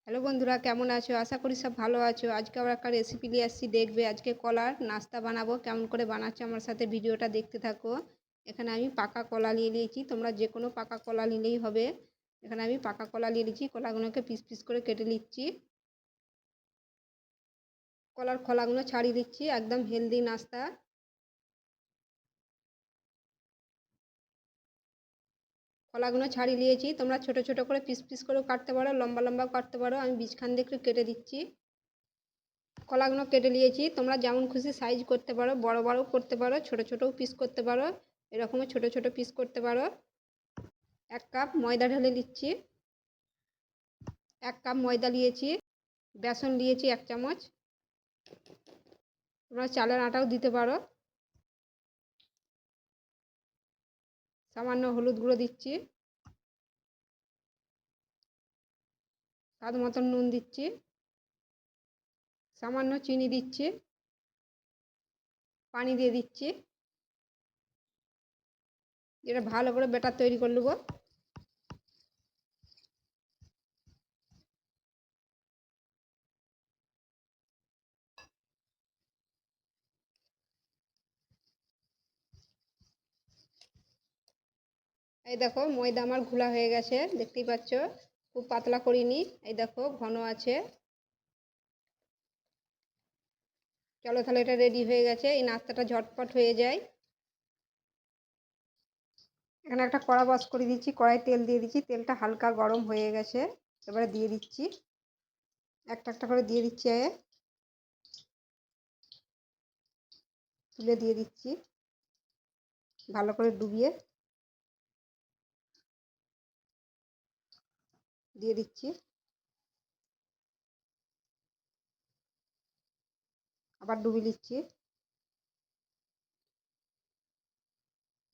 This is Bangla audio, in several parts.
হ্যালো বন্ধুরা, কেমন আছো? আশা করি সব ভালো আছো। আজকে আবার একটা রেসিপি নিয়ে আসছি, দেখবে। আজকে কলার নাস্তা বানাবো। কেমন করে বানাচ্ছি আমার সাথে ভিডিওটা দেখতে থাকো। এখানে আমি পাকা কলা নিয়ে নিয়েছি, তোমরা যে কোনো পাকা কলা নিলেই হবে। এখানে আমি পাকা কলা নিয়ে নিয়েছি, কলাগুলোকে পিস পিস করে কেটে নিচ্ছি। কলার খোলাগুলো ছাড়িয়ে দিচ্ছি, একদম হেলদি নাস্তা। কলাগুলো ছাড়িয়ে নিয়েছি, তোমরা ছোট ছোট করে পিস পিস করে কাটতে পারো, লম্বা লম্বাও কাটতে পারো। আমি বীজখান দিয়ে একটু কেটে দিচ্ছি। কলাগুলো কেটে নিয়েছি, তোমরা যেমন খুশি সাইজ করতে পারো, বড় বড়ও করতে পারো, ছোট ছোটও পিস করতে পারো, এরকমও ছোট ছোট পিস করতে পারো। 1 কাপ ময়দা ঢেলে নিচ্ছি। 1 কাপ ময়দা নিয়েছি। বেসন নিয়েছি 1 চামচ। তোমরা চালের আটাও দিতে পারো। সামান্য হলুদ গুঁড়ো দিচ্ছি। স্বাদ মতন নুন দিচ্ছি। সামান্য চিনি দিচ্ছি। পানি দিয়ে দিচ্ছি। এটা ভালো করে ব্যাটার তৈরি করে নেবো। এই দেখো, ময়দা আমার ঘোলা হয়ে গেছে, দেখতেই পাচ্ছ। খুব পাতলা করিনি, এই দেখো ঘন আছে। চলো তাহলে, এটা রেডি হয়ে গেছে। এই নাস্তাটা ঝটপট হয়ে যায়। এখানে একটা কড়া বস করে দিচ্ছি, কড়াই তেল দিয়ে দিচ্ছি। তেলটা হালকা গরম হয়ে গেছে, এবারে দিয়ে দিচ্ছি। একটা একটা করে দিয়ে দিচ্ছি। তুলে দিয়ে দিচ্ছি, ভালো করে ডুবিয়ে দিয়ে দিচ্ছি। আবার ডুবিয়ে দিচ্ছি,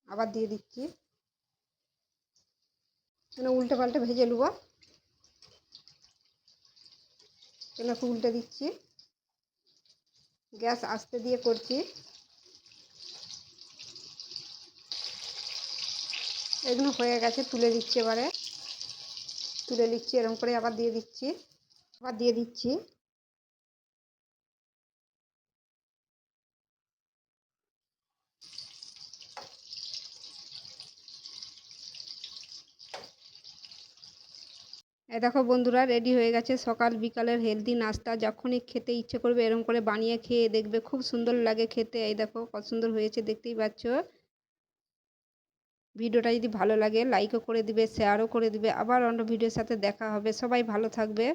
আবার দিয়ে দিচ্ছি। উল্টে পাল্টে ভেজে নেবো। একটু উল্টে দিচ্ছি। গ্যাস আস্তে দিয়ে করছি। এগুলো হয়ে গেছে, তুলে দিচ্ছি। এবারে তুলে নিচ্ছি, এরকম করে আবার দিয়ে দিচ্ছি, আবার দিয়ে দিচ্ছি। এই দেখো বন্ধুরা, রেডি হয়ে গেছে সকাল বিকালের হেলদি নাস্তা। যখনই খেতে ইচ্ছে করবে এরকম করে বানিয়ে খেয়ে দেখবে, খুব সুন্দর লাগে খেতে। এই দেখো কত সুন্দর হয়েছে, দেখতেই পাচ্ছ। ভিডিওটা যদি ভালো লাগে লাইকও করে দিবে, শেয়ারও করে দিবে। আবার অন্য ভিডিওর সাথে দেখা হবে। সবাই ভালো থাকবে।